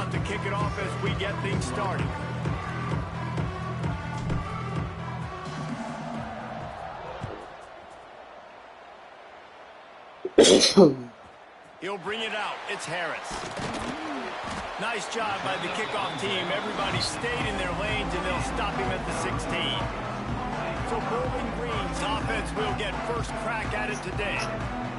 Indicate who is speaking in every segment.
Speaker 1: about to kick it off as we get things started. He'll bring it out. It's Harris. Nice job by the kickoff team. Everybody stayed in their lanes, and they'll stop him at the 16. So Bowling Green's offense will get first crack at it today.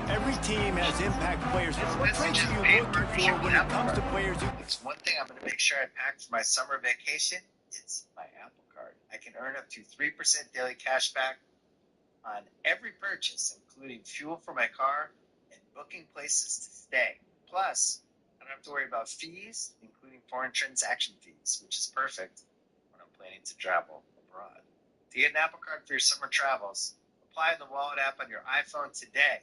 Speaker 1: Every team has impact players. What traits are you looking for when it comes to players?
Speaker 2: It's one thing I'm going to make sure I pack for my summer vacation. It's my Apple Card. I can earn up to 3% daily cash back on every purchase, including fuel for my car and booking places to stay. Plus, I don't have to worry about fees, including foreign transaction fees, which is perfect when I'm planning to travel abroad. To get an Apple Card for your summer travels, apply the Wallet app on your iPhone today.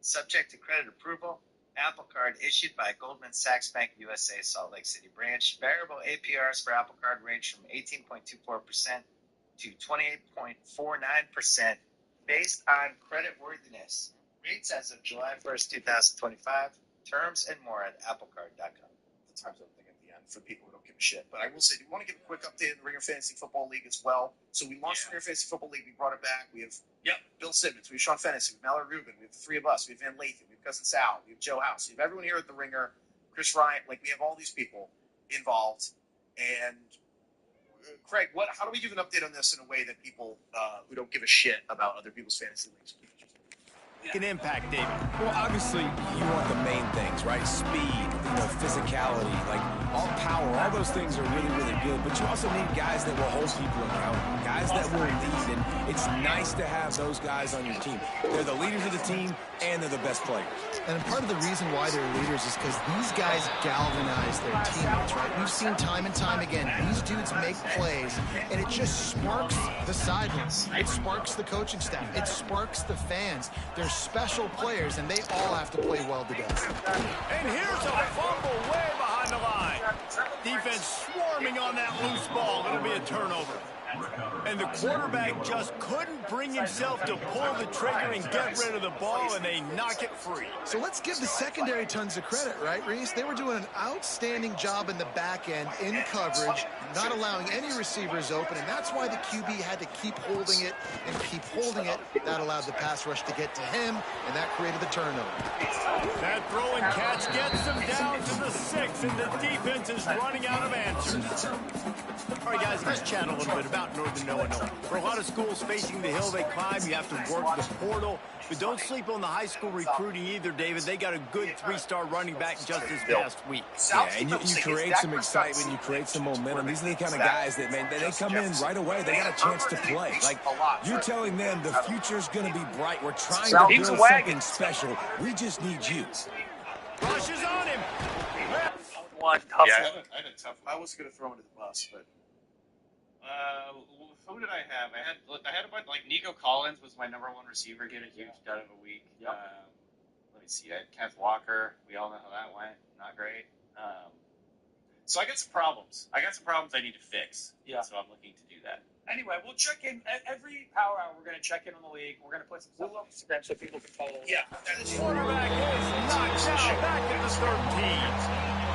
Speaker 2: Subject to credit approval, Apple Card issued by Goldman Sachs Bank USA Salt Lake City branch. Variable APRs for Apple Card range from 18.24% to 28.49% based on credit worthiness. Rates as of July 1st, 2025. Terms and more at applecard.com.
Speaker 3: The times I'm thinking at the end for people who don't give a shit. But I will say, do you want to give a quick update on the Ringer Fantasy Football League as well? So we launched the Ringer Fantasy Football League. We brought it back. We have Bill Simmons. We have Sean Fennessy. We have Mallory Rubin. We have the three of us. We have Van Lathan. We have Cousin Sal. We have Joe House. We have everyone here at the Ringer. Chris Ryan. Like, we have all these people involved. And Craig, how do we give an update on this in a way that people who don't give a shit about other people's fantasy leagues
Speaker 1: can impact, David?
Speaker 4: Well, obviously, you want the main things, right? Speed, physicality, like all power, all those things are really, really good. But you also need guys that will hold people accountable, guys that will lead. And it's nice to have those guys on your team. They're the leaders of the team, and they're the best players.
Speaker 5: And part of the reason why they're leaders is because these guys galvanize their teammates, right? We've seen time and time again, these dudes make plays, and it just sparks the sidelines. It sparks the coaching staff. It sparks the fans. They're special players, and they all have to play well together.
Speaker 1: And here's a fumble way behind the line. Defense swarming on that loose ball. It'll be a turnover. And the quarterback just couldn't bring himself to pull the trigger and get rid of the ball, and they knock it free.
Speaker 5: So let's give the secondary tons of credit, right, Reese? They were doing an outstanding job in the back end, in coverage, not allowing any receivers open, and that's why the QB had to keep holding it and keep holding it. That allowed the pass rush to get to him, and that created the turnover.
Speaker 1: That throw and catch gets them down to the 6, and the defense is running out of answers. All right, guys, let's chat a little bit about Northern Illinois. For a lot of schools facing the hill they climb, you have to work the portal. But don't sleep on the high school recruiting either, David. They got a good 3-star running back just this past week.
Speaker 4: Yeah, and you create some excitement, you create some momentum. These are the kind of guys that, man, they come in right away. They got a chance to play. Like, you're telling them the future's going to be bright. We're trying to build something special. We just need you.
Speaker 1: Rushes on him.
Speaker 2: One tough
Speaker 3: I had a tough one. I was going to throw him to the bus, but...
Speaker 6: who did I have? I had a bunch, like Nico Collins was my #1 receiver, get a huge dud of a week. Let me see. I had Kenneth Walker. We all know how that went. Not great. So I got some problems. I need to fix. Yeah. So I'm looking to do that.
Speaker 7: Anyway, we'll check in every power hour. We're going to check in on the league. We're going to put some stuff on Instagram so people can follow.
Speaker 3: Yeah, that is
Speaker 1: Quarterback is knocked down back at the 13.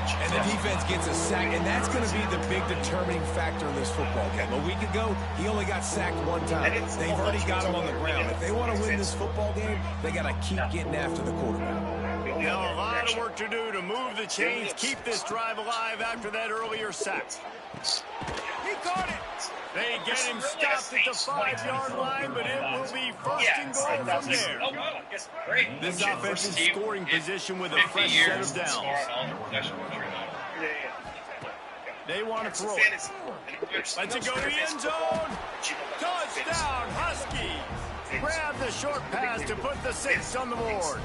Speaker 4: And the defense gets a sack, and that's going to be the big determining factor in this football game. A week ago, he only got sacked one time. They've already got him on the ground. If they want to win this football game, they got to keep getting after the quarterback.
Speaker 1: Now a lot of work to do to move the chains, keep this drive alive after that earlier sack. He caught it. They get him stopped at the 5-yard line, but it will be first and goal from there.
Speaker 7: Oh, wow. Yes, great.
Speaker 1: This offense is scoring position with a fresh set of downs. They want to throw it. Let's it go to the end zone. Touchdown, Husky. Grab the short pass to put the 6 on the board.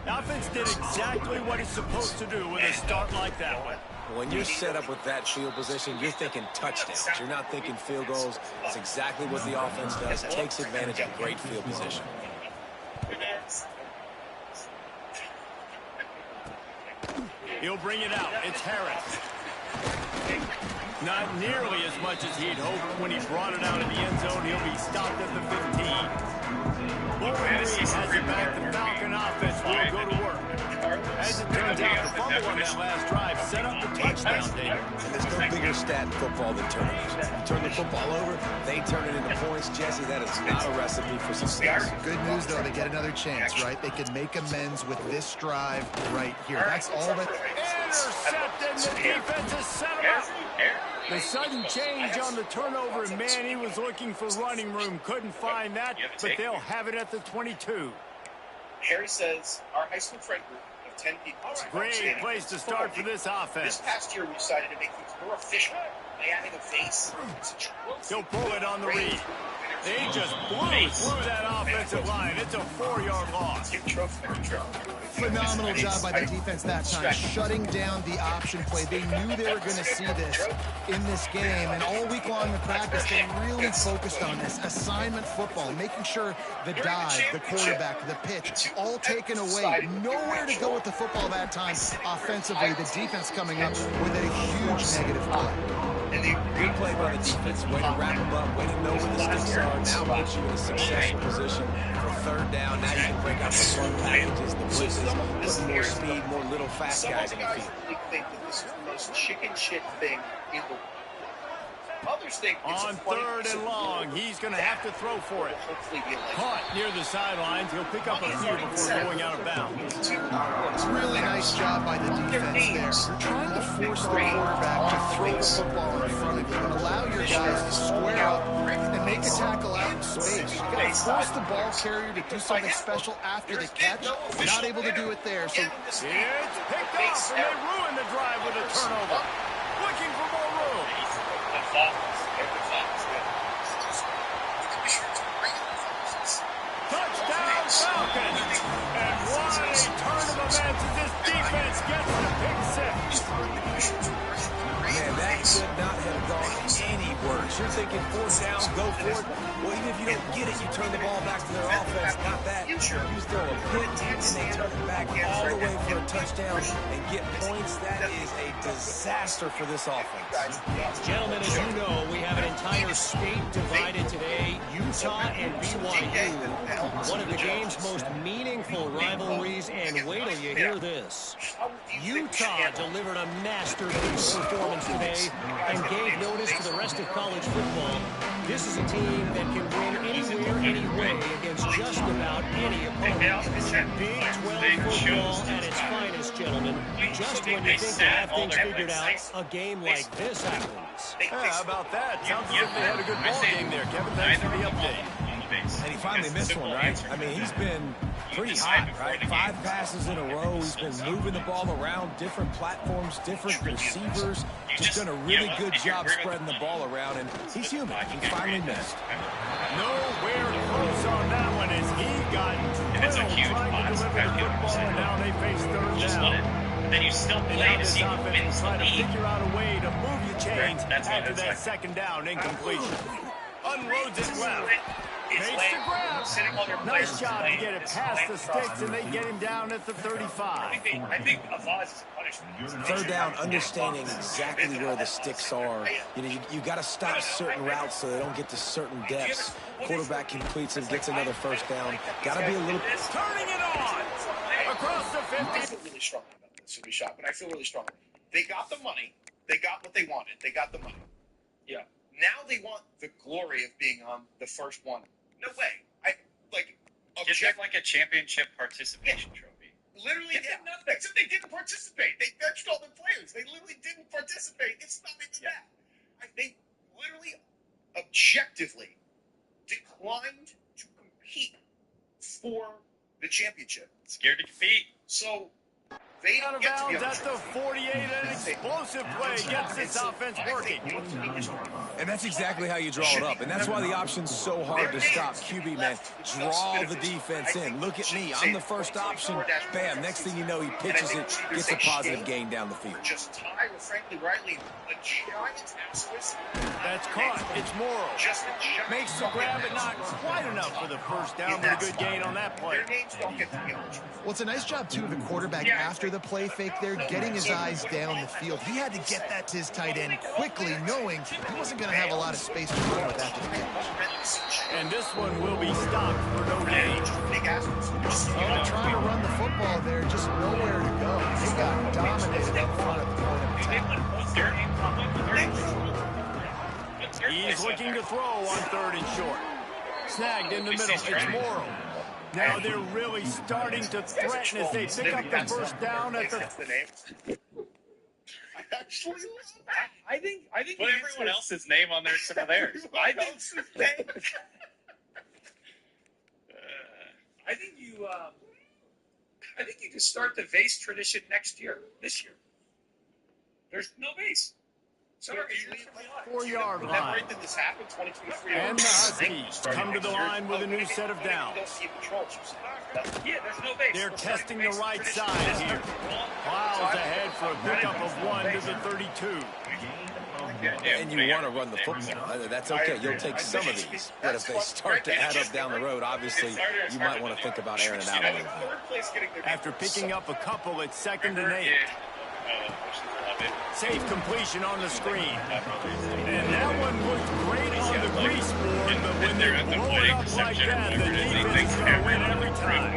Speaker 1: The offense did exactly what it's supposed to do with a start like that one.
Speaker 4: When you're set up with that field position, you're thinking touchdowns. You're not thinking field goals. That's exactly what the offense does. It takes advantage of great field position.
Speaker 1: He'll bring it out. It's Harris. Not nearly as much as he'd hoped when he brought it out of the end zone. He'll be stopped at the 15. Bowling Green has it back. The Falcon offense will go to work. As it turns out, the fumble fumble on that last drive set up the touchdown, David.
Speaker 4: And there's no bigger stat in football than turnovers. You turn the football over, they turn it into points. Jesse, that is not a recipe for success.
Speaker 5: Good news, though, they get another chance, right? They could make amends with this drive right here. That's all that...
Speaker 1: Intercepted, the defense has set him up. The sudden change on the turnover, and man, he was looking for running room. Couldn't find that, but they'll have it at the 22.
Speaker 3: Harry says, our high school friend group of 10 people.
Speaker 1: Great place to start for this offense.
Speaker 3: This past year, we decided to make things more efficient by adding a face.
Speaker 1: He'll pull it on the read. They just blew through that offensive line. It's a 4-yard loss.
Speaker 5: Phenomenal job by the defense that time, shutting down the option play. They knew they were going to see this in this game, and all week long in practice, they really focused on this. Assignment football, making sure the dive, the quarterback, the pitch, all taken away. Nowhere to go with the football that time offensively. The defense coming up with a huge negative play.
Speaker 4: Good play by the defense. Way to wrap them up. Way to know where the sticks are. Now puts you in a successful position for third down. Now you can break out the run packages, the blitzes, put more speed, more little fast guys in the field.
Speaker 3: Really think that this is the most chicken shit thing in the world. Others think it's
Speaker 1: on third and long, he's going to have to throw for it. Caught near the sidelines. He'll pick up a few before going out of bounds.
Speaker 5: Really nice job by the defense there. You're trying to force the quarterback to throw the football in front of you and allow your guys to square up and make a tackle out in space. You got to force the ball carrier to do something special after the catch. Not able to do it there. So
Speaker 1: it's picked off, and they ruin the drive with a turnover. Looking for more room. Touchdown Falcons! And what a turn of events as this defense gets the pick six.
Speaker 4: Man, that could not have gone any worse. You're thinking fourth down, go for it. Well, even if you don't get it, you turn the ball back to their offense. Not that. You throw a pitch, and they turn it back all the way for a touchdown and get points. That is a disaster for this offense.
Speaker 8: Gentlemen, as you know, we have an entire state divided today. Utah and BYU. One of the game's most meaningful rivalries, and wait till you hear this. Utah delivered a masterpiece performance today and gave notice to the rest of college football. This is a team that can win anywhere, anyway, against just about any opponent. Big 12 football at its finest, gentlemen. Just when you think they have things figured out, a game like this happens.
Speaker 1: Yeah, how about that? Sounds as if they had a good ball game there, Kevin. Thanks for the update.
Speaker 4: And he finally missed one, right? I mean, he's been pretty hot, right? 5 passes in a row. He's been moving the ball around, different platforms, different receivers. Just done a really good job spreading the ball around, and he's human. He finally missed.
Speaker 1: Nowhere close on that one as he got trying to deliver the football, and now they face third down.
Speaker 9: Then you still play to see who wins the
Speaker 1: trying to
Speaker 9: league.
Speaker 1: figure out a way to move your chains after that second down incompletion. Unloads it left. Makes the grab. Nice job to get it past the sticks, and they get him down at the 35.
Speaker 9: I think a pause is a punishment.
Speaker 4: Third down, understanding exactly where the sticks are. You know, you got to stop certain routes so they don't get to certain depths. Quarterback completes and gets another first down. Got to be a little...
Speaker 1: Turning it on. Across the 50.
Speaker 3: I feel really strong about this. It'll be shot, but I feel really strong. They got the money. They got what they wanted. They got the money.
Speaker 9: Yeah.
Speaker 3: Now they want the glory of being on the first one. No way.
Speaker 9: Give them like a championship participation trophy.
Speaker 3: Literally did nothing. Except they didn't participate. They benched all their players. They literally didn't participate. It's not even that. They literally, objectively, declined to compete for the championship.
Speaker 9: Scared to compete.
Speaker 3: So they
Speaker 1: Out of
Speaker 3: get to be
Speaker 1: bounds at the 48, an explosive play gets this offense working.
Speaker 4: And that's exactly how you draw it up. And that's why the option's so hard to stop. QB, man, draw the defense in. Look at me. I'm the first option. Bam. Next thing you know, he pitches it, gets a positive gain down the field.
Speaker 3: Just tie with Franklin Riley, a giant ass whistle.
Speaker 1: That's caught. It's Morrow. Makes the grab, but not quite enough for the first down, but a good gain on that play.
Speaker 3: Their names don't get to be eligible.
Speaker 5: Well, it's a nice job, too, of the quarterback after the play fake there, getting his eyes down the field. He had to get that to his tight end quickly, knowing he wasn't going to have a lot of space to run with after the catch.
Speaker 1: And And this one will be stopped for no gain.
Speaker 3: Big assholes.
Speaker 5: Trying to run the football there, just nowhere to go. They got dominated up front at the point of attack.
Speaker 1: He's looking to throw on 3rd and short. Snagged in the middle. It's Morrow. Now they're really starting to threaten as they pick up the first down at the...
Speaker 7: I think
Speaker 9: Put everyone else's name on there except for theirs.
Speaker 7: I think you can start the vase tradition this year. There's no vase. Sorry,
Speaker 1: 4-yard line.
Speaker 3: Never did this happen. 2023.
Speaker 1: And the Huskies come to the line with a new set of downs.
Speaker 7: Yeah, there's no base.
Speaker 1: They're testing the right side here. Miles ahead for a pickup of 1 to the 32.
Speaker 4: And you want to run the football. That's okay. You'll take some of these. But if they start to add up down the road, obviously, you might want to think about airing it out a little bit.
Speaker 1: After picking up a couple, it's 2nd and 8. Safe completion on the screen. And that one looked great on the grease board, but when they blow it up like that, the defense is going to win every time.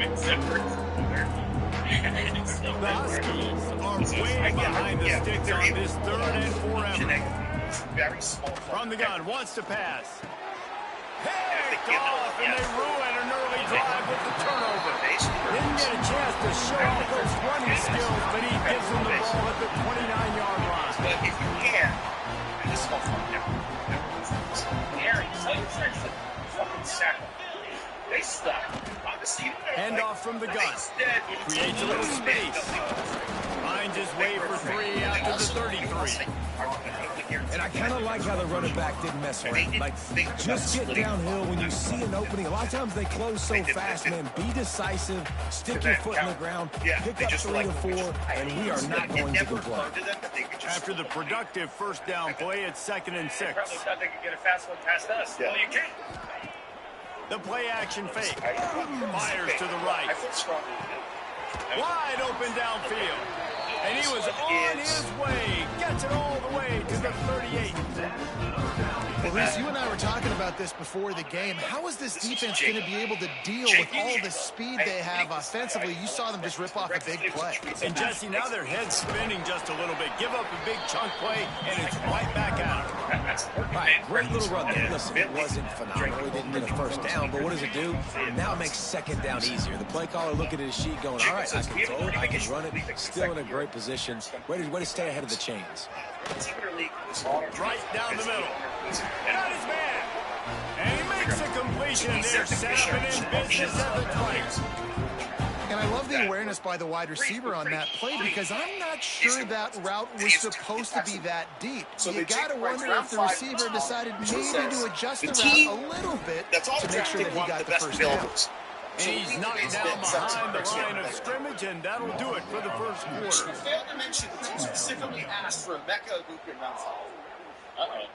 Speaker 1: The Huskies are way behind the sticks on this 3rd and forever. From the gun, wants to pass. Picked off, and they ruin an early drive with the turnover. Didn't get a chance to show off those running skills, but he gives them the ball at the 29-yard line.
Speaker 3: But if you can, this whole
Speaker 7: fucking sack. They stuck.
Speaker 1: Handoff from the gun. Creates a little space. Finds his way for 3 after the 33.
Speaker 4: And I kind of like how the running back didn't mess around. Like, just get downhill when you see an opening. A lot of times they close so fast, man. Be decisive. Stick your foot in the ground. Pick up 3 or 4, and we are not going to complain.
Speaker 1: After the productive first down play, it's 2nd and 6.
Speaker 7: Probably thought they could get a fast one past us. Well, you can't.
Speaker 1: The play action fake. Fires to the right. Wide open downfield. And he was on his way. Gets it all the way to the 38.
Speaker 5: Well, Reese, you and I were talking about this before the game. How is this defense going to be able to deal with all the speed they have offensively? You saw them just rip off a big play.
Speaker 1: And Jesse, now their head's spinning just a little bit. Give up a big chunk play, and it's right back at them.
Speaker 4: Right, great little run there. Listen, it wasn't phenomenal. He didn't get a first down, but what does it do? Now it makes 2nd down easier. The play caller looking at his sheet going, all right, I can throw it, I can run it. Still in a great position. Way to stay ahead of the chains.
Speaker 1: Right down the middle. Got his man. And he makes a completion. They're set up and in business at the 20.
Speaker 5: And I love the awareness by the wide receiver on that play because I'm not sure that route was supposed to be that deep. You got to wonder if the receiver decided maybe to adjust the route a little bit to make sure that he got the first down.
Speaker 1: And he's knocked down behind the line of scrimmage, and that'll do it for the first quarter.
Speaker 3: Failed to mention the team specifically asked for Emeka Egbuka in round 5.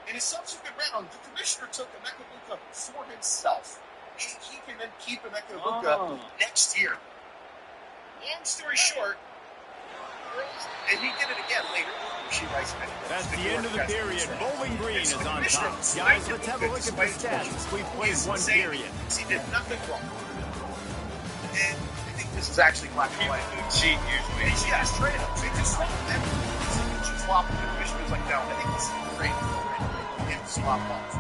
Speaker 3: In his subsequent round, the commissioner took Emeka Egbuka for himself. He can then keep Emeka Egbuka next year. Long story short, and he did it again later.
Speaker 1: That's the end of the period. Bowling Green is on top. Guys, let's have a look at the stats. We've played 1 period.
Speaker 3: He did nothing wrong. And I think this is actually black and white.
Speaker 9: Cheat usually.
Speaker 3: Yeah, straight up. They just swap them. She swapped the commissioner's like, no, I think this is great. Get the swap off.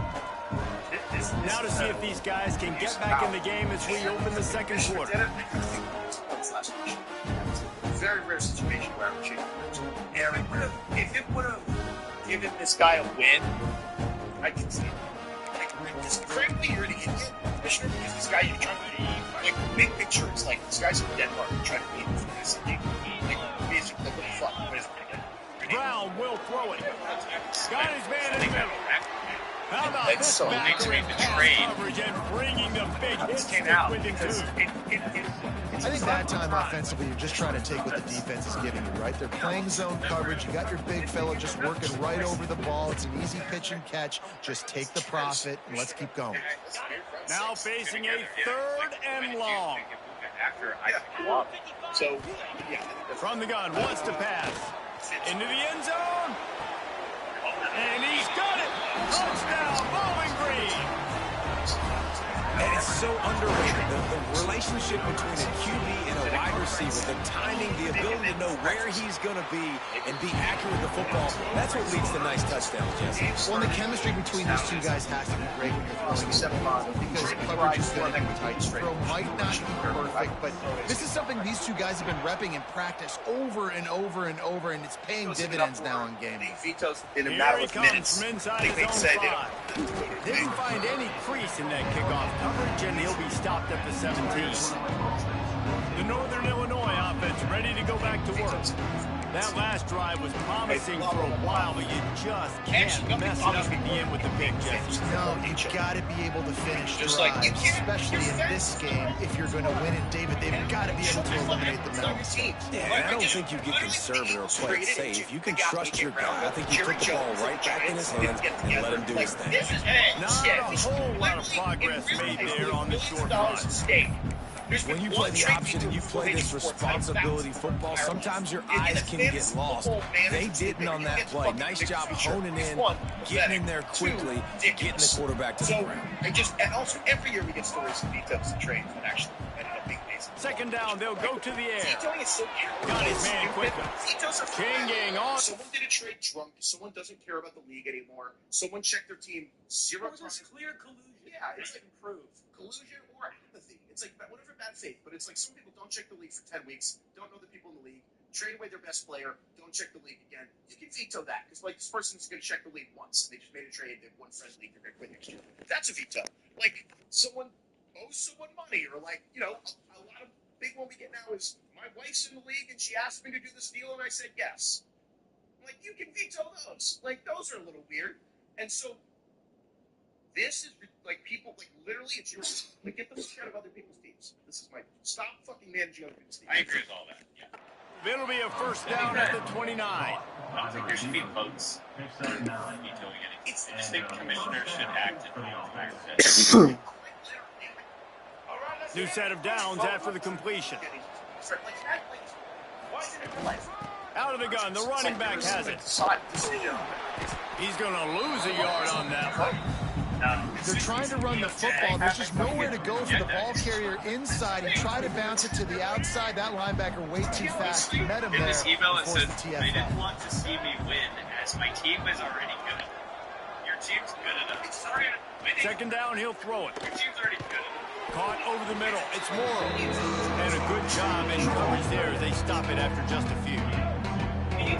Speaker 1: Now to see if these guys can get back in the game as we open the second quarter.
Speaker 3: Very rare situation where I would change.
Speaker 7: If it would have given this guy a win, I can see it.
Speaker 3: Just frankly, you're an idiot, Commissioner, because this guy you're trying to beat, like, the big picture is like, this guy's from Denmark, you're trying to beat him for this. Basically, what the fuck?
Speaker 1: Brown will throw it. Got his man in the middle. How about this back coverage and bringing the big hits with him, too.
Speaker 5: I think that time offensively, you're just trying to take what the defense is giving you, right? They're playing zone coverage. You got your big fella just working right over the ball. It's an easy pitch and catch. Just take the profit, and let's keep going.
Speaker 1: Now facing a 3rd and long.
Speaker 3: So,
Speaker 1: from the gun, wants to pass. Into the end zone. And he's got it. Touchdown, Bowling Green.
Speaker 4: so underrated. The relationship between a QB and a wide receiver, the timing, the ability to know where he's going to be and be accurate with the football, that's what leads to nice touchdowns, Jesse.
Speaker 5: Well, the chemistry between these two guys has to be great when you're throwing it, because coverage is going to be tight. Throw might not be perfect, but this is something these two guys have been repping in practice over and over and over, and it's paying dividends now in game.
Speaker 3: Vetoes in a
Speaker 1: Here
Speaker 3: matter
Speaker 1: he
Speaker 3: of
Speaker 1: comes
Speaker 3: minutes.
Speaker 1: from inside his own 5. Didn't find any crease in that kickoff coverage, and he'll be stopped at the 17. The Northern Illinois offense ready to go back to work. That last drive was promising for a while, but you just can't mess it up at the end with the big Jesse.
Speaker 5: No, you've got to be able to finish drives, especially in this game. If you're going to win it, David, they've got to be able to eliminate the mental mistakes.
Speaker 4: Yeah, I don't think you get conservative or play it safe. You can trust your guy. I think you put the ball right back in his hands and let him do his thing.
Speaker 1: Not a whole lot of progress made there on the short run.
Speaker 4: When you play the option and you play this responsibility football, sometimes your eyes can get lost. They didn't on that play. Nice job honing in, getting in there quickly, getting the quarterback to the ground.
Speaker 3: And also, every year we get stories of vetoes and trades that actually ended up being amazing.
Speaker 1: Second down, they'll go to the air.
Speaker 3: Vetoing is so
Speaker 1: Got his man quicker.
Speaker 3: Vetoes are
Speaker 1: Changing on.
Speaker 3: Someone did a trade drunk. Someone doesn't care about the league anymore. Someone checked their team 0 times.
Speaker 7: Clear collusion.
Speaker 3: Yeah, it's like
Speaker 7: improve.
Speaker 3: Collusion or apathy. It's like whatever bad faith, but it's like some people don't check the league for 10 weeks, don't know the people in the league, trade away their best player, don't check the league again. You can veto that because like this person's going to check the league once. They just made a trade. They have one friend league. They're going to quit next year. That's a veto. Like someone owes someone money, or like a lot of big one we get now is my wife's in the league and she asked me to do this deal and I said yes. Like you can veto those. Like those are a little weird, and so. This is like people, like literally, it's yours. Like, get the fuck out of other people's teams. This is my stop fucking managing other people's teams.
Speaker 9: I agree with all that. Yeah.
Speaker 1: It'll be a first down at the 29.
Speaker 9: I don't think there should be votes vetoing anything. I just think commissioners should act in
Speaker 1: New set of downs after the completion. Out of the gun, the running back has it. He's going to lose a yard on that one.
Speaker 5: They're trying to run the football. There's just nowhere to go for the ball carrier inside. He tried to bounce it to the outside. That linebacker way too fast. He met him there.
Speaker 9: In this email, it says,
Speaker 5: the
Speaker 9: they didn't want to see me win, as my team is already good. Your team's good enough. It's already winning.
Speaker 1: Second down, he'll throw it.
Speaker 9: Your team's already good enough.
Speaker 1: Caught over the middle. It's Morrow. And a good job in coverage there as they stop it after just a few.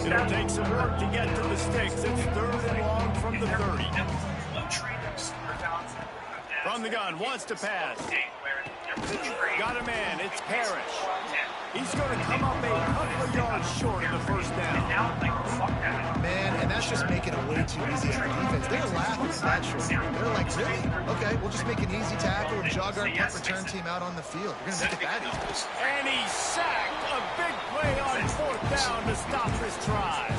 Speaker 1: It'll take some work to get to the sticks. It's third and long from the 30. From the gun, wants to pass. Got a man, it's Parrish. He's going to come up a couple of yards short of the first down.
Speaker 5: Man, and that's just making it way too easy for defense. They're laughing at that short. They're like, really? Okay, we'll just make an easy tackle and jog our punt return team out on the field. We're going to make it that easy.
Speaker 1: And he sacked a big play on fourth down to stop this drive.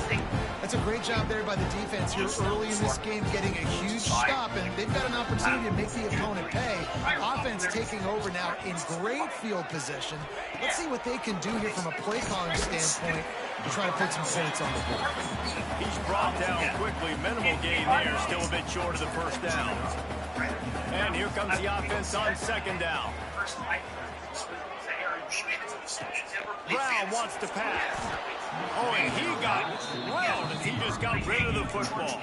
Speaker 5: That's a great job there by the defense here early in this game, getting a huge stop, and they've got an opportunity to make the opponent pay. Offense taking over now in great field position. Let's see what they can do here from a play calling standpoint to try to put some points on the board.
Speaker 1: He's brought down quickly. Minimal gain there, still a bit short of the first down. And here comes the offense on second down. Brown wants to pass. Oh, and he got well as he just got rid of the football.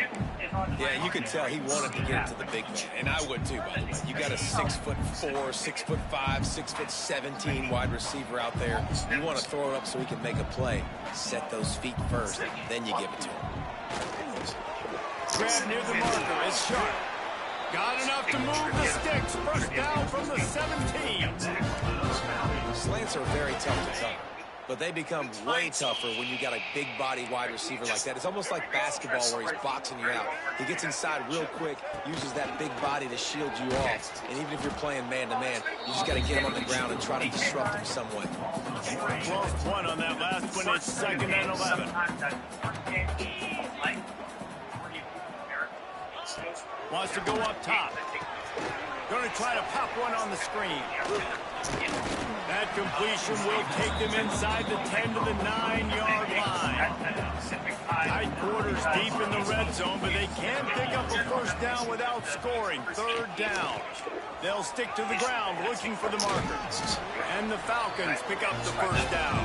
Speaker 4: Yeah, you could tell he wanted to get it to the big man, and I would too, by the way. You got a 6'4", 6'5", 6'17" wide receiver out there. You want to throw it up so he can make a play. Set those feet first, then you give it to him.
Speaker 1: Grab near the marker. It's Sharp. Got enough to move the sticks. First down from the 17.
Speaker 4: Slants are very tough to cover, but they become way tougher when you got a big body wide receiver like that. It's almost like basketball where he's boxing you out. He gets inside real quick, uses that big body to shield you off. And even if you're playing man-to-man, you just got to get him on the ground and try to disrupt him some way.
Speaker 1: Lost one on that last one. It's second and 11. Wants to go up top. Going to try to pop one on the screen. That completion will take them inside the 10 to the 9-yard line. Tight quarters deep in the red zone, but they can pick up a first down without scoring. Third down. They'll stick to the ground looking for the marker. And the Falcons pick up the first down.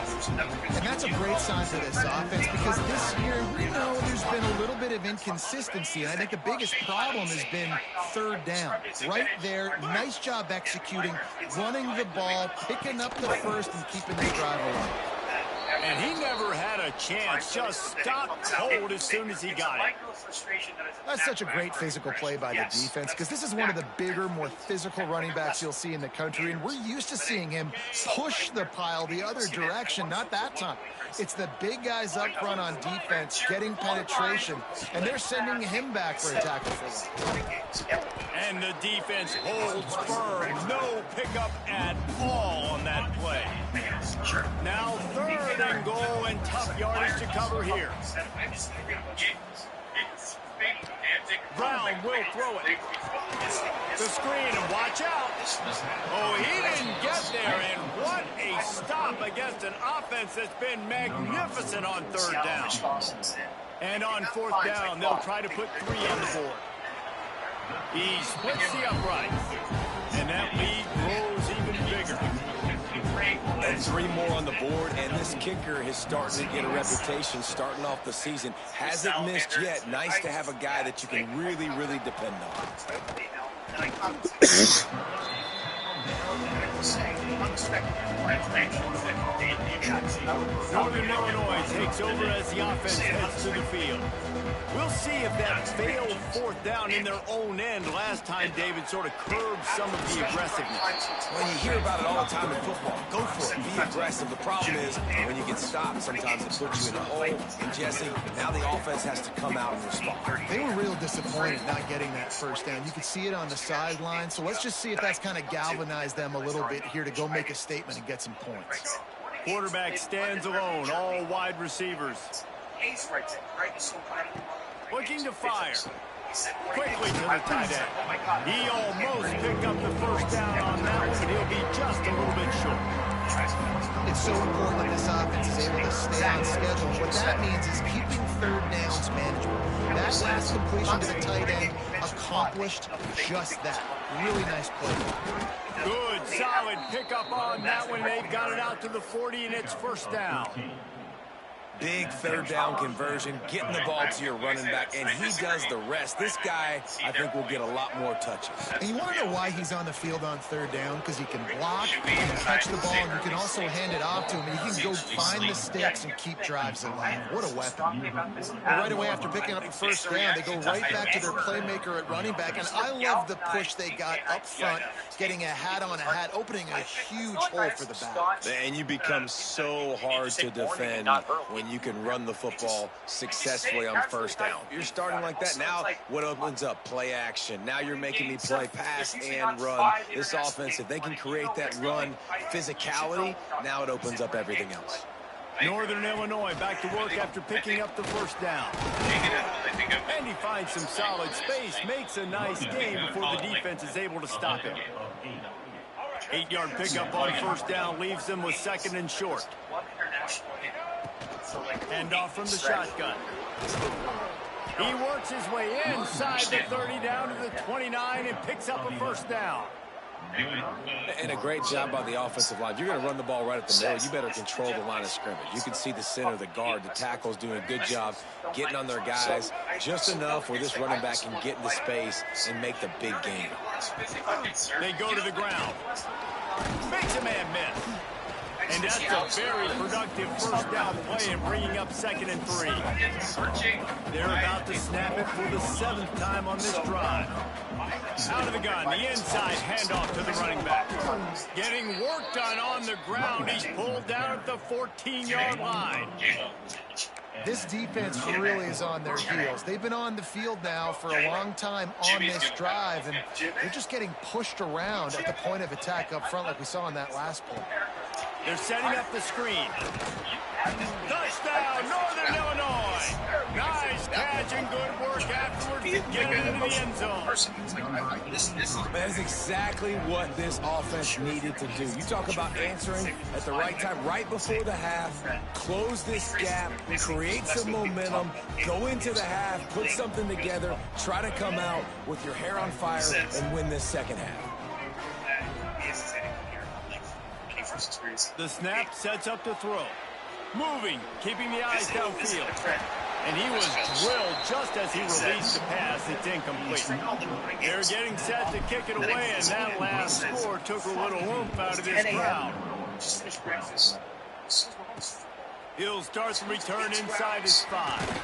Speaker 5: And that's a great sign for this offense because this year, there's been a little bit of inconsistency. And I think the biggest problem has been third down. Right there, nice job executing, running the ball, picking up the first, and keeping the drive alive.
Speaker 1: And he never had a chance, just stopped cold as soon as he got it.
Speaker 5: That's such a great physical play by the defense because this is one of the bigger, more physical running backs you'll see in the country, and we're used to seeing him push the pile the other direction, not that time. It's the big guys up front on defense getting penetration, and they're sending him back for a tackle for them.
Speaker 1: And the defense holds firm. No pickup at all on that play. Now third and goal and tough yardage to cover here. Brown will throw it. The screen, and watch out. Oh, he didn't get there, and what a stop against an offense that's been magnificent on third down. And on fourth down, they'll try to put 3 on the board. He splits the uprights, and that lead grows even bigger.
Speaker 4: And 3 more on the board, and this kicker is starting to get a reputation starting off the season. Hasn't missed yet. Nice to have a guy that you can really, really depend on.
Speaker 1: Northern Illinois takes over as the offense heads to the field. We'll see if that failed fourth down in their own end last time, David, sort of curbed some of the aggressiveness.
Speaker 4: Well, you hear about it all the time in football. Go for it. Be aggressive. The problem is when you get stopped, sometimes it puts you in a hole. And, Jesse, now the offense has to come out and respond.
Speaker 5: They were real disappointed not getting that first down. You could see it on the sideline. So let's just see if that's kind of galvanized them a little bit here to go make a statement and get some points.
Speaker 1: Quarterback stands alone, all wide receivers. Looking to fire. Quickly to the tight end. He almost picked up the first down on that one, but he'll be just a little bit short.
Speaker 5: It's so important that this offense is able to stay on schedule. What that means is keeping third downs manageable. That last completion to the tight end accomplished just that. Really nice play.
Speaker 1: Good, solid pickup on that one. They've got it out to the 40, and it's first down.
Speaker 4: Big third down conversion, getting the ball to your running back, and he does the rest. This guy, I think, will get a lot more touches.
Speaker 5: And you want to know why he's on the field on third down? Because he can block, he can catch the ball, and you can also hand it off to him, and he can go find the sticks and keep drives alive. What a weapon. And right away after picking up the first down, they go right back to their playmaker at running back, and I love the push they got up front, getting a hat on a hat, opening a huge hole for the back.
Speaker 4: And you become so hard to defend when you can run the football successfully on first down. You're starting like that. Now what opens up? Play action. Now you're making me play pass and run. This offense, if they can create that run physicality, now it opens up everything else.
Speaker 1: Northern Illinois back to work after picking up the first down. And he finds some solid space, makes a nice gain before the defense is able to stop him. 8-yard pickup on first down leaves them with second and short. Hand off from the shotgun. He works his way inside the 30 down to the 29 and picks up a first down.
Speaker 4: And a great job by the offensive line. If you're going to run the ball right at the middle, you better control the line of scrimmage. You can see the center, the guard, the tackles doing a good job getting on their guys just enough where this running back can get into space and make the big game.
Speaker 1: They go to the ground. Makes a man miss. And that's a very productive first down play and bringing up second and 3. They're about to snap it for the 7th time on this drive. Out of the gun, the inside handoff to the running back. Getting work done on the ground. He's pulled down at the 14-yard line.
Speaker 5: This defense really is on their heels. They've been on the field now for a long time on this drive, and they're just getting pushed around at the point of attack up front like we saw in that last play.
Speaker 1: They're setting up the screen. Touchdown, Northern Illinois. Nice catch and good work afterwards to get it into the end zone.
Speaker 4: That is exactly what this offense needed to do. You talk about answering at the right time, right before the half, close this gap, create some momentum, go into the half, put something together, try to come out with your hair on fire and win this second half.
Speaker 1: The snap sets up the throw. Moving, keeping the eyes downfield. And he was drilled just as he released the pass. It's incomplete. They're getting set to kick it away, and that last score took a little oomph out of this crowd. He'll start the return inside his 5.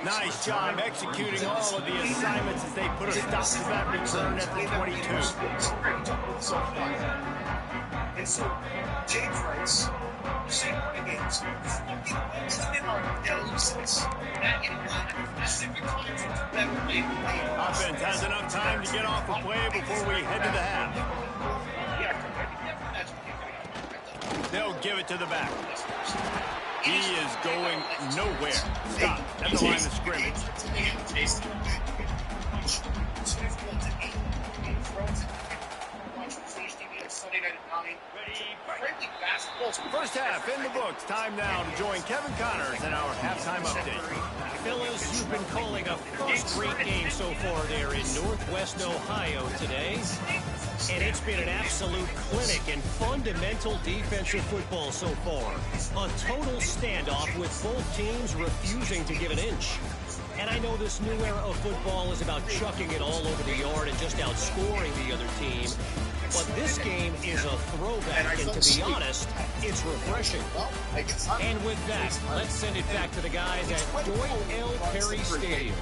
Speaker 1: Nice job executing all of the assignments as they put a stop to that return at the 22.
Speaker 3: And so, James writes, same games.
Speaker 1: Offense has enough time to get off a play before we head to the half. They'll give it to the back. He is going nowhere. Stop at the line of scrimmage. First half in the books. Time now to join Kevin Connors in our halftime update.
Speaker 8: Phyllis, you've been calling a first-rate game so far there in Northwest Ohio today. And it's been an absolute clinic in fundamental defensive football so far. A total standoff with both teams refusing to give an inch. And I know this new era of football is about chucking it all over the yard and just outscoring the other team. But this game is a throwback, and to be honest, it's refreshing. And with that, let's send it back to the guys at Doyle L. Perry Stadium.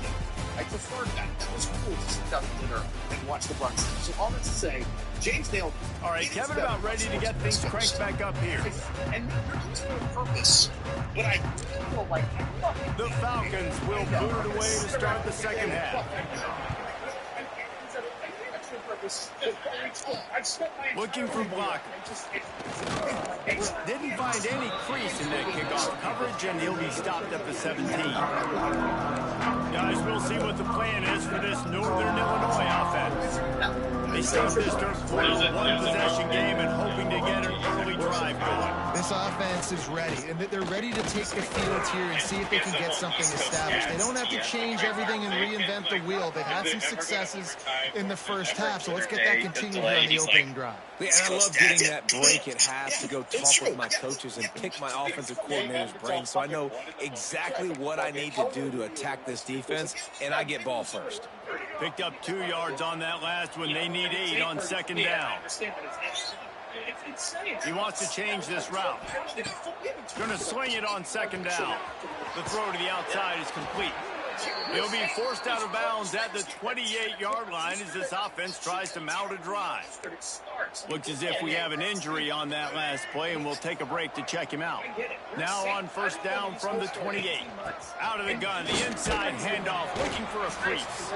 Speaker 3: I preferred that. That was cool to sit down at dinner and watch the Bucs. So all that to say, James nailed it.
Speaker 1: All right, Kevin about ready to get things cranked back up here.
Speaker 3: And they're doing it on purpose. But I feel like
Speaker 1: the Falcons will boot it away to start the second half. Looking for blockers. Didn't find any crease in that kickoff coverage, and he'll be stopped at the 17. Guys, we'll see what the plan is for this Northern Illinois offense. They start this third quarter one-possession game and hoping to get an early drive going.
Speaker 5: This offense is ready, and they're ready to take the field here and see if they can get something established. They don't have to change everything and reinvent the wheel. They've had some successes in the first half, so let's get that continued here on the opening drive.
Speaker 4: Yeah, and I love getting that break at half to go talk with my coaches and pick my offensive coordinator's brain so I know exactly what I need to do to attack this defense, and I get ball first.
Speaker 1: Picked up 2 yards on that last one. They need 8 on second down. He wants to change this route. Going to swing it on second down. The throw to the outside is complete. He'll be forced out of bounds at the 28-yard line as this offense tries to mount a drive. Looks as if we have an injury on that last play, and we'll take a break to check him out. Now on first down from the 28. Out of the gun, the inside handoff, looking for a crease.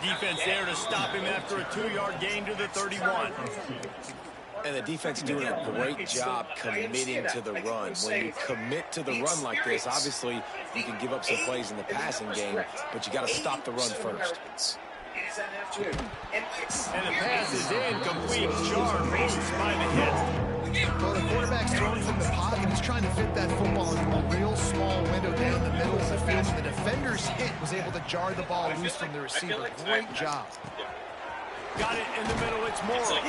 Speaker 1: Defense there to stop him after a 2-yard gain to the 31.
Speaker 4: And the defense doing a great job committing to the run. When you commit to the run like this, obviously you can give up some plays in the passing game, but you got to stop the run first.
Speaker 1: And the pass is incomplete. Jar moves by the hit.
Speaker 5: Well, the quarterback's throwing from the pocket. He's trying to fit that football into a real small window down the middle of the field. And the defender's hit was able to jar the ball loose from the receiver. Great job.
Speaker 1: Got it in the middle, it's Moore.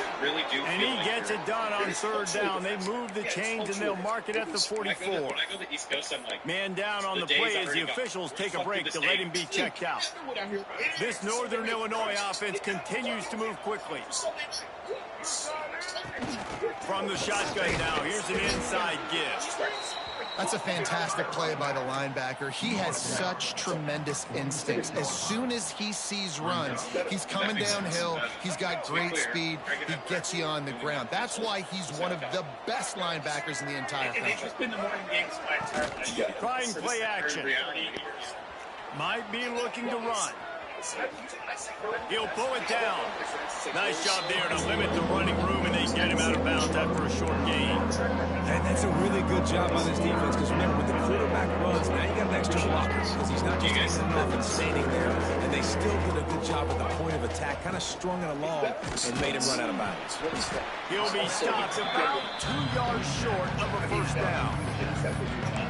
Speaker 1: And he gets it done on third down. They move the chains and they'll mark it at the 44. Man down on the play as the officials take a break to let him be checked out. This Northern Illinois offense continues to move quickly. From the shotgun now, here's an inside give.
Speaker 5: That's a fantastic play by the linebacker. He has such tremendous instincts. As soon as he sees runs, he's coming downhill. He's got great speed. He gets you on the ground. That's why he's one of the best linebackers in the entire country.
Speaker 1: Trying play action. Might be looking to run. He'll pull it down. Nice job there to limit the running room, and they get him out of bounds after a short gain.
Speaker 4: And that's a really good job by this defense because remember, with the quarterback runs, now you got an extra blocker because he's not just taking off and standing there. And they still did a good job at the point of attack, kind of strung it along and made him run out of bounds.
Speaker 1: He'll be stopped about 2 yards short of a first down.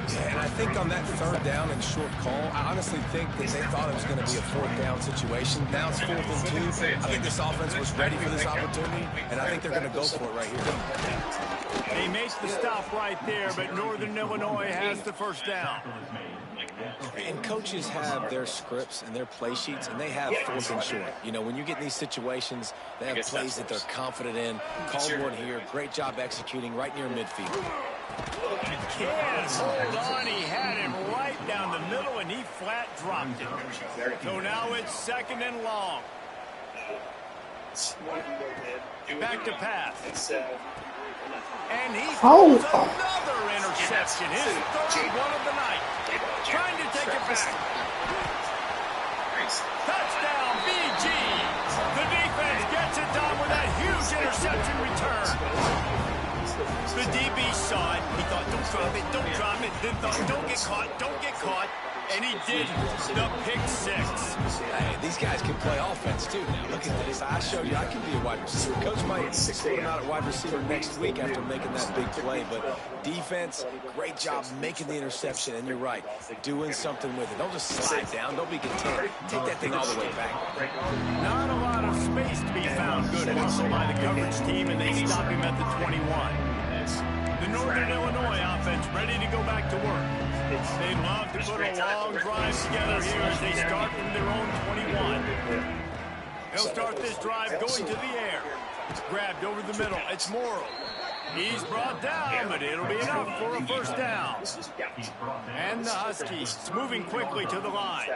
Speaker 4: Yeah, and I think on that third down and short call, I honestly think that they thought it was going to be a fourth down situation. Now it's 4th and 2. I think this offense was ready for this opportunity, and I think they're going to go for it right here.
Speaker 1: They make the stop right there, but Northern Illinois has the first down.
Speaker 4: And coaches have their scripts and their play sheets, and they have 4th and short. You know, when you get in these situations, they have plays that they're confident in. Caldwell here, great job executing right near midfield.
Speaker 1: Yes, hold on. He had him right down the middle, and he flat dropped it. So now it's 2nd and long. Back to pass. And he throws another interception. His 3rd one of the night. Trying to take it back. Touchdown, BG. The defense gets it done with that huge interception return. The DB saw it. He thought, don't drop it, don't drop it. Then thought, don't get caught, don't get caught. And he didn't. The pick 6.
Speaker 4: Hey, these guys can play offense, too. Now, look at this. I showed you I can be a wide receiver. Coach might put him out at wide receiver next week after making that big play. But defense, great job making the interception. And you're right, doing something with it. Don't just slide down. Don't be content. Take that thing all the way back.
Speaker 1: Not a lot of space to be found. Good hustle by the coverage team, and they stop him at the 21. The Northern Illinois offense ready to go back to work. They love to put a long drive together here as they start from their own 21. They'll start this drive going to the air. Grabbed over the middle. It's Morrill. He's brought down, but it'll be enough for a first down. And the Huskies moving quickly to the line.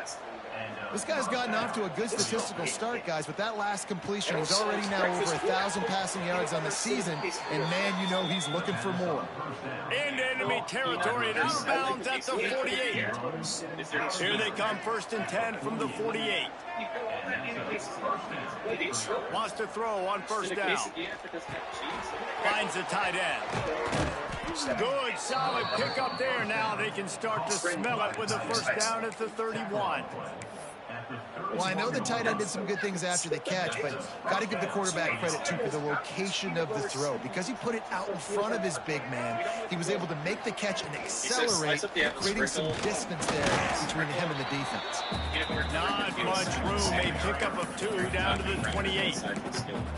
Speaker 5: This guy's gotten off to a good statistical start, guys, but that last completion, he's already now over 1,000 passing yards on the season, and man, you know he's looking for more.
Speaker 1: Into enemy territory and out of bounds at the 48. Here they come, 1st and 10 from the 48. Wants to throw on first down. Finds the tight end. Good, solid pick up there. Now they can start to smell it with a first down at the 31.
Speaker 5: Well, I know the tight end did some good things after the catch, but got to give the quarterback credit, too, for the location of the throw. Because he put it out in front of his big man, he was able to make the catch and accelerate, creating some distance there between him and the defense.
Speaker 1: Not much room. A pickup of 2 down to the 28.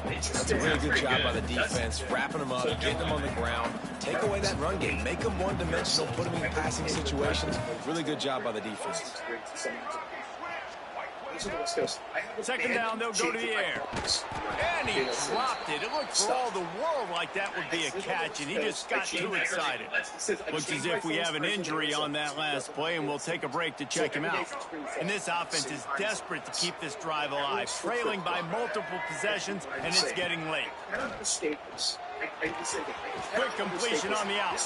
Speaker 4: That's a really good job by the defense, wrapping them up, getting them on the ground, take away that run game, make them one-dimensional, put them in passing situations. Really good job by the defense.
Speaker 1: 2nd down, they'll go to the air. And he dropped it. It looked for all the world like that would be a catch, and he just got too excited. Looks as if we have an injury on that last play, and we'll take a break to check him out. And this offense is desperate to keep this drive alive, trailing by multiple possessions, and it's getting late. Quick completion on the out.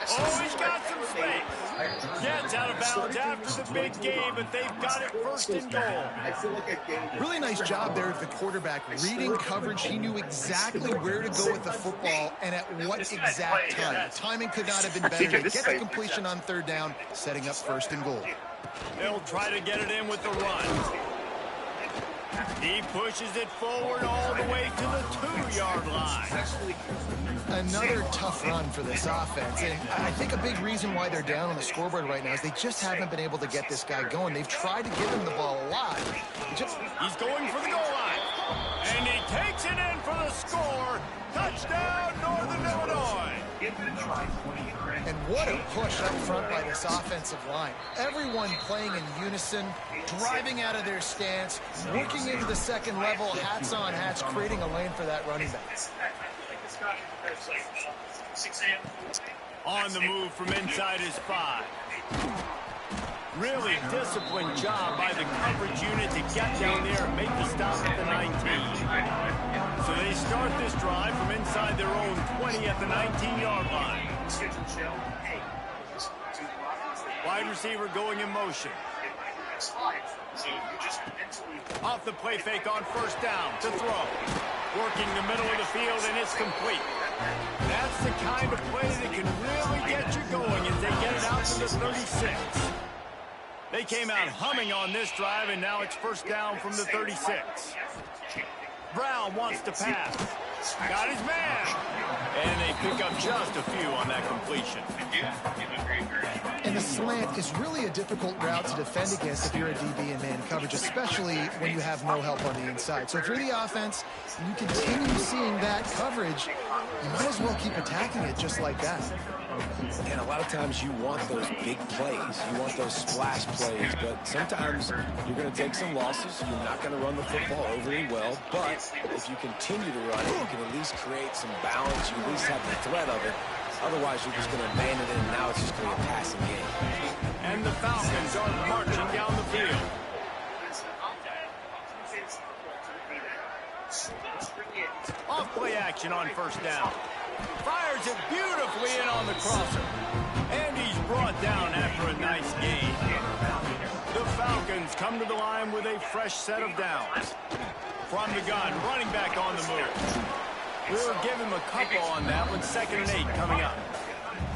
Speaker 1: Oh, he's got some space. Gets out of bounds after the big game, but they've got it 1st and goal.
Speaker 5: Really nice job there of the quarterback. Reading coverage, he knew exactly where to go with the football and at what exact time. Timing could not have been better to get the completion on 3rd down, setting up 1st and goal.
Speaker 1: They'll try to get it in with the run. He pushes it forward all the way to the 2-yard line.
Speaker 5: Another tough run for this offense, and I think a big reason why they're down on the scoreboard right now is they just haven't been able to get this guy going. They've tried to give him the ball a lot.
Speaker 1: He's going for the goal line, and he takes it in for the score. Touchdown, Northern Illinois.
Speaker 5: And what a push up front by this offensive line. Everyone playing in unison, driving out of their stance, working into the 2nd level, hats on hats, creating a lane for that running back.
Speaker 1: On the move from inside his 5. Really disciplined job by the coverage unit to get down there and make the stop at the 19. So they start this drive from inside their own 20 at the 19-yard line. Wide receiver going in motion. Off the play fake on first down to throw. Working the middle of the field, and it's complete. That's the kind of play that can really get you going as they get it out to the 36. They came out humming on this drive, and now it's first down from the 36. Brown wants to pass. Got his man. And they pick up just a few on that completion.
Speaker 5: And the slant is really a difficult route to defend against if you're a DB in man coverage, especially when you have no help on the inside. So if you're the offense and you continue seeing that coverage, you might as well keep attacking it just like that.
Speaker 4: And a lot of times you want those big plays. You want those splash plays. But sometimes you're going to take some losses. You're not going to run the football overly well. But if you continue to run it, you can at least create some balance. You at least have the threat of it. Otherwise, you're just going to abandon it, and now it's just going to be a passing game.
Speaker 1: And the Falcons are marching down the field. Off play action on first down. Fires it beautifully in on the crosser. And he's brought down after a nice gain. The Falcons come to the line with a fresh set of downs. From the gun, running back on the move. We'll give him a couple on that one. 2nd and 8 coming up.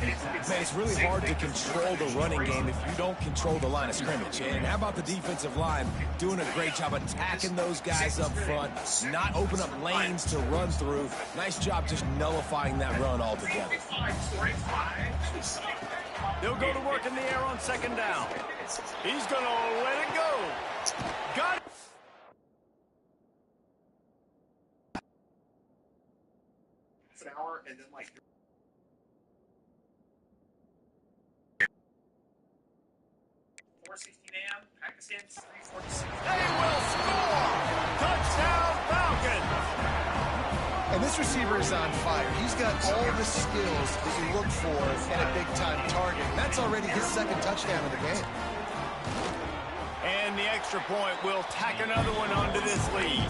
Speaker 4: Man, it's really hard to control the running game if you don't control the line of scrimmage. And how about the defensive line doing a great job attacking those guys up front, not open up lanes to run through. Nice job just nullifying that run altogether.
Speaker 1: They'll go to work in the air on 2nd down. He's going to let it go. Got it.
Speaker 3: An hour, and then like
Speaker 7: 4:16 a.m. Pakistan's 3:46.
Speaker 1: They will score! Touchdown Falcons!
Speaker 5: And this receiver is on fire. He's got all the skills that you look for in a big-time target. And that's already his 2nd touchdown of the game.
Speaker 1: And the extra point will tack another one onto this lead.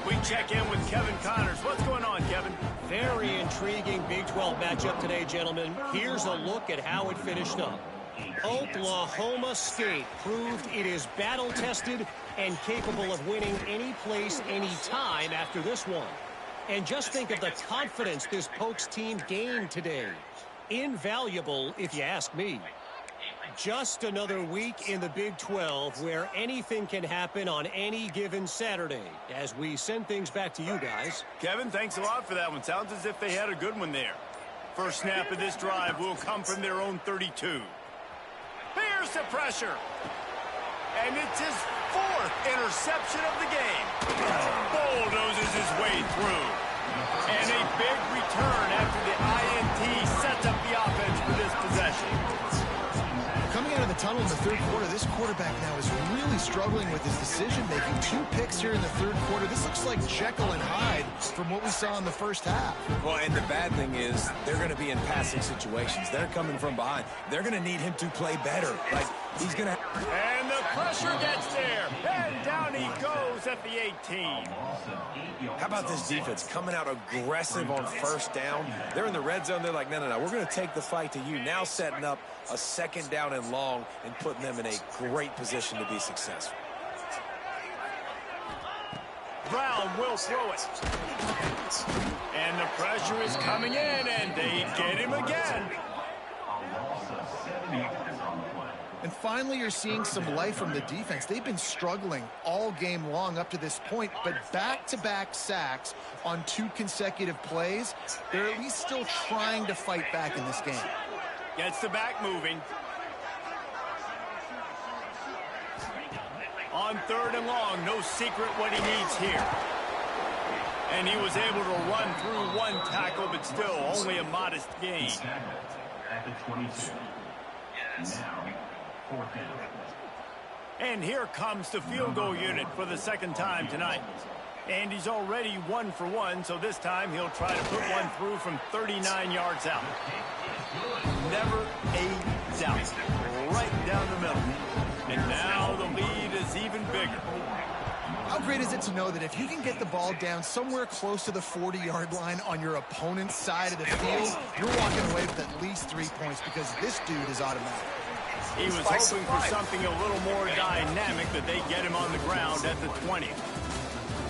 Speaker 1: We check in with Kevin Connors. What's going on, Kevin?
Speaker 8: Very intriguing Big 12 matchup today, gentlemen. Here's a look at how it finished up. Oklahoma State proved it is battle-tested and capable of winning any place, any time after this one. And just think of the confidence this Pokes team gained today. Invaluable, if you ask me. Just another week in the Big 12 where anything can happen on any given Saturday. As we send things back to you guys.
Speaker 1: Kevin, thanks a lot for that one. Sounds as if they had a good one there. First snap of this drive will come from their own 32. Here's the pressure. And it's his 4th interception of the game. Bulldozes his way through. And a big return after the INT sets up the offense for this possession.
Speaker 5: Coming out of the tunnel in the 3rd quarter, this quarterback now is really struggling with his decision-making. 2 picks here in the 3rd quarter. This looks like Jekyll and Hyde from what we saw in the first half.
Speaker 4: Well, and the bad thing is they're going to be in passing situations. They're coming from behind. They're going to need him to play better. Like, he's going to...
Speaker 1: And the pressure gets there. And down he goes at the 18.
Speaker 4: How about this defense coming out aggressive on first down? They're in the red zone. They're like, no. We're going to take the fight to you. Now setting up a 2nd down and long and putting them in a great position to be successful.
Speaker 1: Brown will throw it. And the pressure is coming in, and they get him again.
Speaker 5: And finally, you're seeing some life from the defense. They've been struggling all game long up to this point, but back-to-back sacks on 2 consecutive plays, they're at least still trying to fight back in this game.
Speaker 1: Gets the back moving. On 3rd and long, no secret what he needs here. And he was able to run through 1 tackle, but still only a modest gain.
Speaker 10: At the 22. Now, 4th down.
Speaker 1: And here comes the field goal unit for the 2nd time tonight. And he's already 1 for 1, so this time he'll try to put one through from 39 yards out. Never a doubt. Right down the middle. And now the lead is even bigger.
Speaker 5: How great is it to know that if you can get the ball down somewhere close to the 40-yard line on your opponent's side of the field, you're walking away with at least 3 points because this dude is automatic.
Speaker 1: He was hoping for something a little more dynamic, but they get him on the ground at the 20.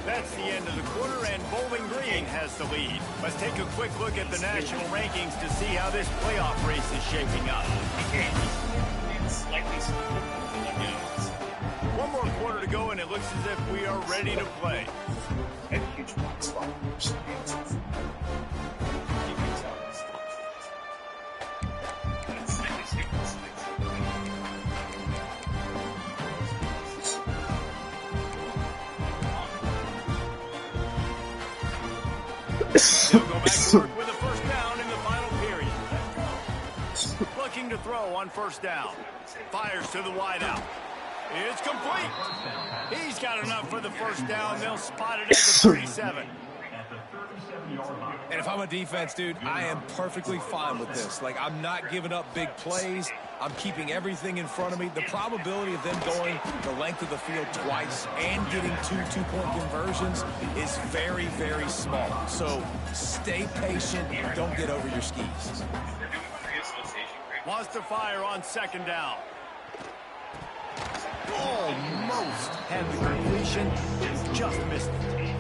Speaker 1: That's the end of the quarter, and Bowling Green has the lead. Let's take a quick look at the national rankings to see how this playoff race is shaping up. One more quarter to go, and it looks as if we are ready to play.
Speaker 3: And a huge blind spot.
Speaker 1: They'll go back to work with a first down in the final period. Looking to throw on first down. Fires to the wideout. It's complete. He's got enough for the first down. They'll spot it at the 37.
Speaker 4: And if I'm a defense, dude, I am perfectly fine with this. Like, I'm not giving up big plays. I'm keeping everything in front of me. The probability of them going the length of the field twice and getting two-point conversions is very, very small. So stay patient. Don't get over your skis.
Speaker 1: Wants to fire on second down. Almost had the completion. Just missed it.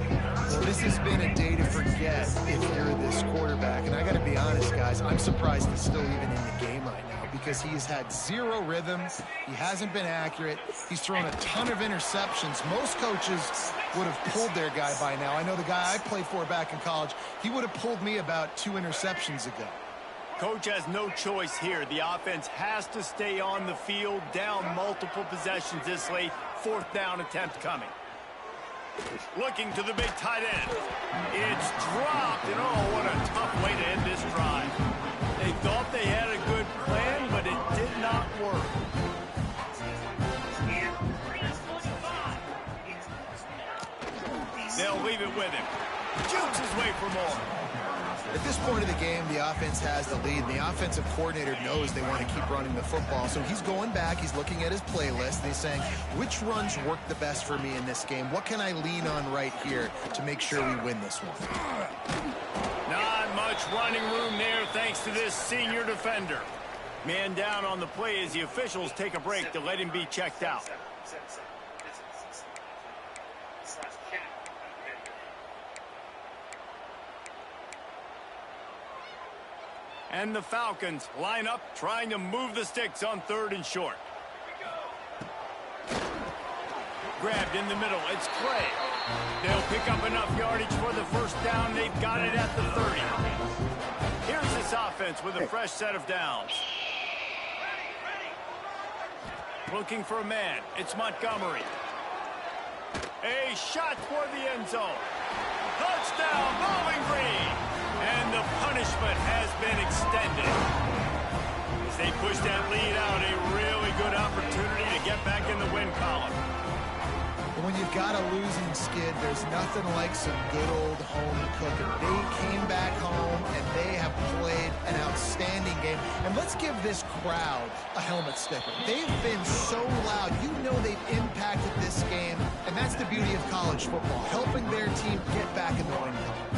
Speaker 5: Well, this has been a day to forget if you're this quarterback. And I got to be honest, guys, I'm surprised he's still even in the game right now because he's had zero rhythm. He hasn't been accurate. He's thrown a ton of interceptions. Most coaches would have pulled their guy by now. I know the guy I played for back in college, he would have pulled me about 2 interceptions ago.
Speaker 1: Coach has no choice here. The offense has to stay on the field, down multiple possessions this late. Fourth down attempt coming. Looking to the big tight end. It's dropped, and oh, what a tough way to end this drive. They thought they had a good plan, but it did not work. They'll leave it with him. Jukes his way for more.
Speaker 5: At this point of the game, the offense has the lead, and the offensive coordinator knows they want to keep running the football. So he's going back, he's looking at his playlist, and he's saying, which runs work the best for me in this game? What can I lean on right here to make sure we win this one?
Speaker 1: Not much running room there thanks to this senior defender. Man down on the play as the officials take a break to let him be checked out. And the Falcons line up, trying to move the sticks on 3rd and short. Grabbed in the middle. It's Clay. They'll pick up enough yardage for the first down. They've got it at the 30. Here's this offense with a fresh set of downs. Looking for a man. It's Montgomery. A shot toward the end zone. Touchdown, Bowling Green. And the punishment has been extended. As they push that lead out, a really good opportunity to get back in the win column.
Speaker 5: When you've got a losing skid, there's nothing like some good old home cooking. They came back home, and they have played an outstanding game. And let's give this crowd a helmet sticker. They've been so loud. You know they've impacted this game, and that's the beauty of college football, helping their team get back in the win column.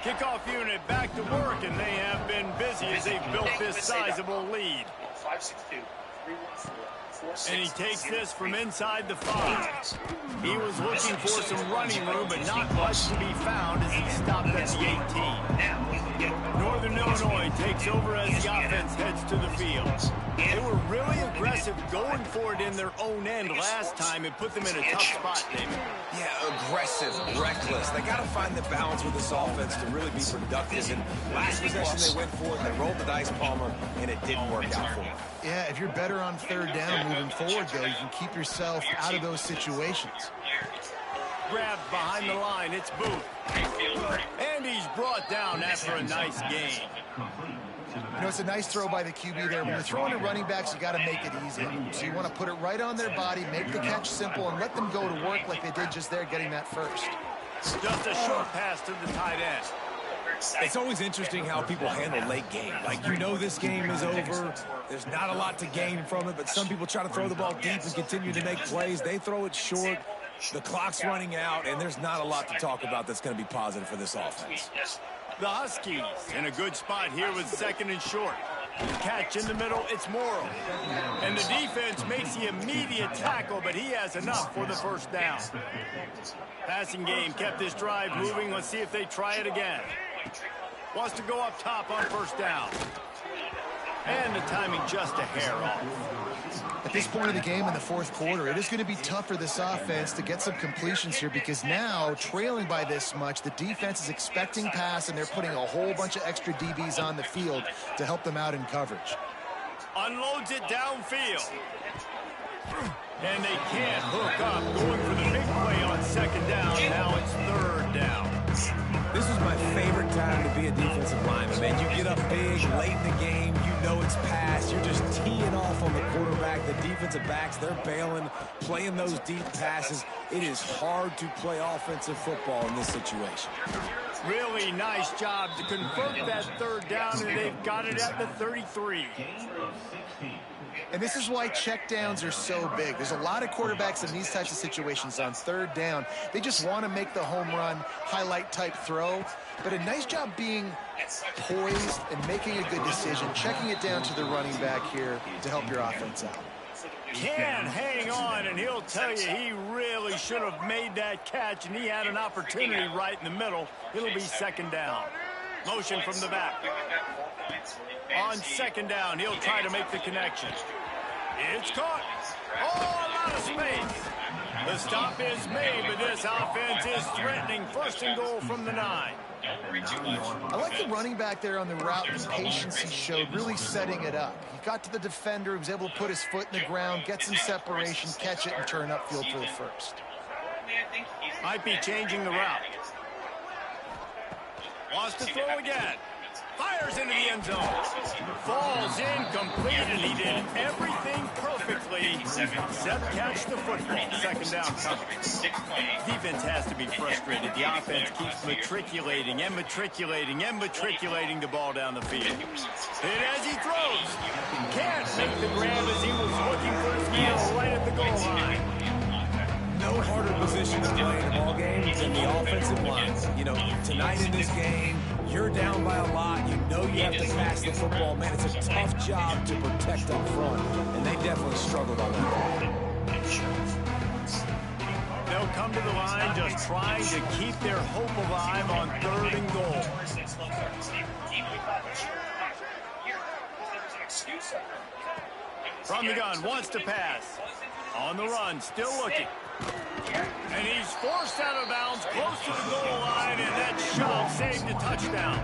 Speaker 1: Kickoff unit back to work, and they have been busy as they've built this sizable lead.
Speaker 3: 5-6-2, 3-1-4.
Speaker 1: And he takes this from inside the 5. He was looking for some running room, but not much to be found as he stopped at the 18. Northern Illinois takes over as the offense heads to the field. They were really aggressive going for it in their own end last time and put them in a tough spot, David.
Speaker 4: Yeah, aggressive, reckless. They got to find the balance with this offense to really be productive. And last possession they went for it, they rolled the dice, Palmer, and it didn't work out for them.
Speaker 5: Yeah, if you're better on 3rd down moving forward, though, you can keep yourself out of those situations.
Speaker 1: Grabbed behind the line, it's Booth. And he's brought down after a nice gain.
Speaker 5: You know, it's a nice throw by the QB there. When you're throwing to running backs, you got to make it easy. So you want to put it right on their body, make the catch simple, and let them go to work like they did just there, getting that first.
Speaker 1: Just a short pass to the tight end.
Speaker 4: It's always interesting how people handle late game. Like, you know this game is over. There's not a lot to gain from it, but some people try to throw the ball deep and continue to make plays. They throw it short. The clock's running out, and there's not a lot to talk about that's going to be positive for this offense.
Speaker 1: The Huskies in a good spot here with 2nd and short. Catch in the middle, it's Morrow. And the defense makes the immediate tackle, but he has enough for the first down. Passing game kept this drive moving. Let's see if they try it again. Wants to go up top on first down. And the timing just a hair off.
Speaker 5: At this point of the game in the fourth quarter, it is going to be tough for this offense to get some completions here because now, trailing by this much, the defense is expecting pass, and they're putting a whole bunch of extra DBs on the field to help them out in coverage.
Speaker 1: Unloads it downfield. And they can't hook up, going for the big play on second down. Now it's third down.
Speaker 4: This is my favorite time to be a defensive lineman, man. You get up big, late in the game, you know it's pass. You're just teeing off on the quarterback. The defensive backs, they're bailing, playing those deep passes. It is hard to play offensive football in this situation.
Speaker 1: Really nice job to convert that third down, and they've got it at the 33.
Speaker 5: And this is why checkdowns are so big. There's a lot of quarterbacks in these types of situations on third down. They just want to make the home run, highlight type throw. But a nice job being poised and making a good decision, checking it down to the running back here to help your offense out.
Speaker 1: Can hang on, and he'll tell you he really should have made that catch, and he had an opportunity right in the middle. It'll be second down. Motion from the back. On second down, he'll try to make the connection. It's caught. Oh, a lot of space. The stop is made, but this offense is threatening. First and goal from the 9.
Speaker 5: I like the running back there on the route and patience he showed, really setting it up. He got to the defender, he was able to put his foot in the ground, get some separation, catch it, and turn upfield for the first.
Speaker 1: Might be changing the route. Wants to throw again. Fires into the end zone. Falls incomplete, and he did everything perfectly except catch the football. Second down coverage. Defense has to be frustrated. The offense keeps matriculating and matriculating and matriculating the ball down the field. And as he throws, can't make the grab as he was looking for his man right at the goal line.
Speaker 4: No harder position to play in a ball game than the offensive line. You know, tonight in this game, you're down by a lot. You know you have to pass the football. Man, it's a tough job to protect up front, and they definitely struggled on that.
Speaker 1: They'll come to the line just trying to keep their hope alive on third and goal. From the gun, wants to pass. On the run, still looking. And he's forced out of bounds close to the goal line, and that shove saved a touchdown.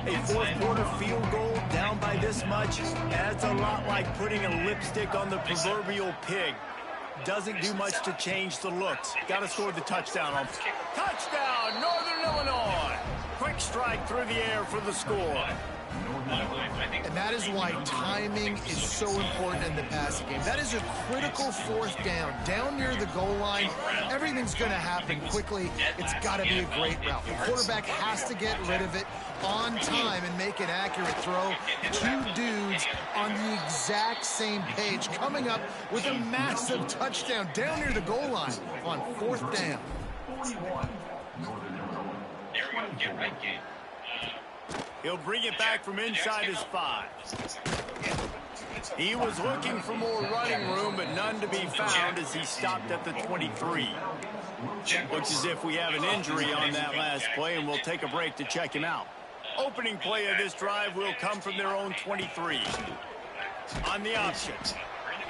Speaker 1: A fourth-quarter field goal down by this much, that's a lot like putting a lipstick on the proverbial pig. Doesn't do much to change the looks. Got to score the touchdown on. Touchdown, Northern Illinois. Quick strike through the air for the score.
Speaker 5: And that is why timing is so important in the passing game. That is a critical fourth down. Down near the goal line, everything's going to happen quickly. It's got to be a great route. The quarterback has to get rid of it on time and make an accurate throw. Two dudes on the exact same page coming up with a massive touchdown down near the goal line on fourth down.
Speaker 9: Get right game.
Speaker 1: He'll bring it back from inside his 5. He was looking for more running room, but none to be found as he stopped at the 23. Looks as if we have an injury on that last play, and we'll take a break to check him out. Opening play of this drive will come from their own 23. On the option.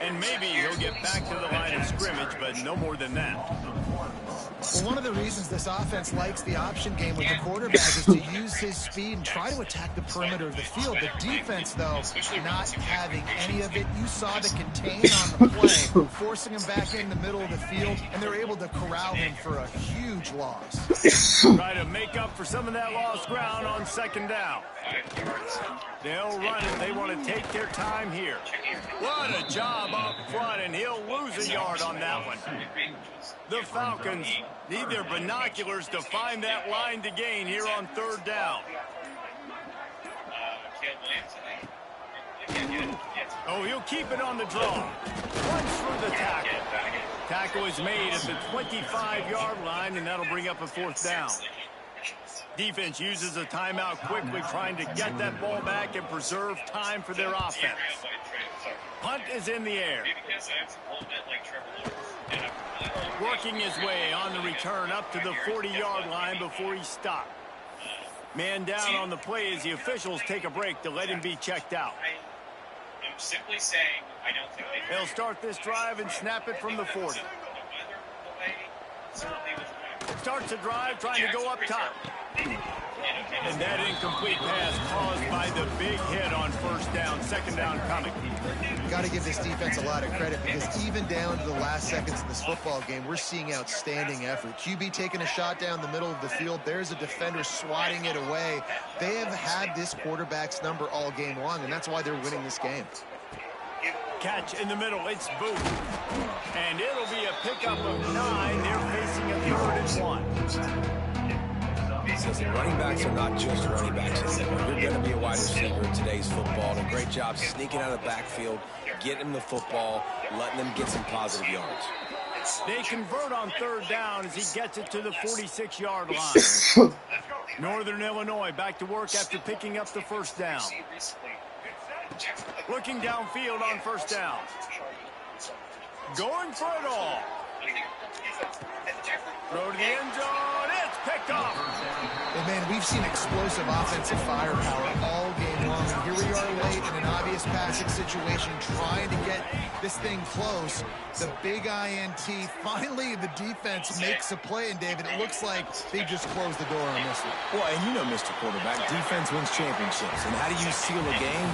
Speaker 1: And maybe he'll get back to the line of scrimmage, but no more than that.
Speaker 5: Well, one of the reasons this offense likes the option game with the quarterback is to use his speed and try to attack the perimeter of the field. The defense, though, not having any of it. You saw the contain on the play, forcing him back in the middle of the field, and they're able to corral him for a huge loss.
Speaker 1: Try to make up for some of that lost ground on second down. They'll run it. They want to take their time here. What a job up front, and he'll lose a yard on that one. The Falcons need their binoculars to find that line to gain here on third down. Oh, he'll keep it on the draw. Runs through the tackle. Tackle is made at the 25-yard line, and that'll bring up a fourth down. Defense uses a timeout quickly, trying to get that ball back and preserve time for their offense. Punt is in the air. Working his way on the return up to the 40-yard line before he stopped. Man down on the play as the officials take a break to let him be checked out.
Speaker 9: I'm simply saying I don't think
Speaker 1: They'll start this drive and snap it from the 40. Starts a drive trying to go up top. And that incomplete pass caused by the big hit on first down, second down coming.
Speaker 5: Got to give this defense a lot of credit because even down to the last seconds of this football game, we're seeing outstanding effort. QB taking a shot down the middle of the field. There's a defender swatting it away. They have had this quarterback's number all game long, and that's why they're winning this game.
Speaker 1: Catch in the middle, it's Booth. And it'll be a pickup of 9. They're facing a 3rd and 1.
Speaker 4: Listen, running backs are not just running backs. You're going to be a wide receiver in today's football. And a great job sneaking out of the backfield, getting them the football, letting them get some positive yards.
Speaker 1: They convert on 3rd down as he gets it to the 46-yard line. Northern Illinois back to work after picking up the first down. Looking downfield on first down. Going for it all. Throw to the end zone. It's picked off.
Speaker 5: And man, we've seen explosive offensive firepower all game long. And here we are late in an obvious passing situation, trying to get this thing close. The big INT. Finally, the defense makes a play. And David, it looks like they just closed the door on this one.
Speaker 4: Well, and you know, Mr. Quarterback, defense wins championships. And how do you seal a game?